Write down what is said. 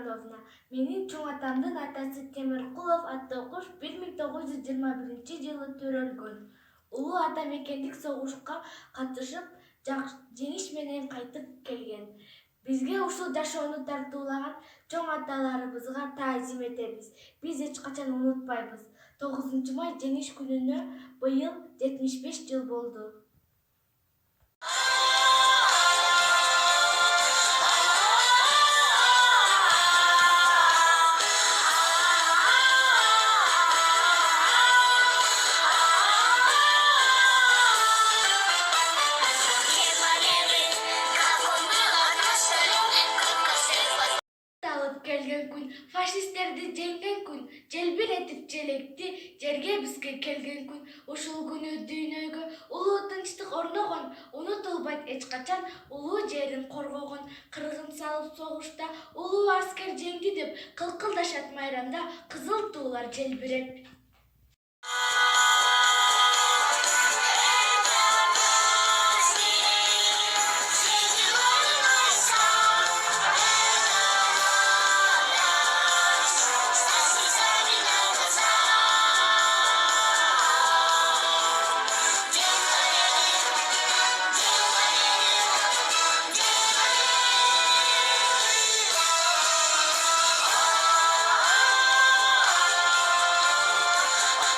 Ивановна. Менин чоң атамдын атасы Темиркулов аттуу куш 1921-жылы төрөлгөн. Улуу ата мекендик согушка катышып, жеңиш менен кайтып келген. Бизге ушул жашоону тартуулаган чоң аталарыбызга таазим этебиз. Биз эч качан унутпайбыз. 9 май жеңиш күнүнө быйыл 75 жыл болду. Келген күн, фашисттерди жеңген күн, желбиретип желекти жерге бизге келген күн. Ушул күнү дүйнөгө улуу тынчтык орногон, унутулбайт эч качан улуу жерин коргогон. Кыргын салып согушта улуу аскер жеңди деп кылкылдашат майрамда, кызыл туулар желбиреп.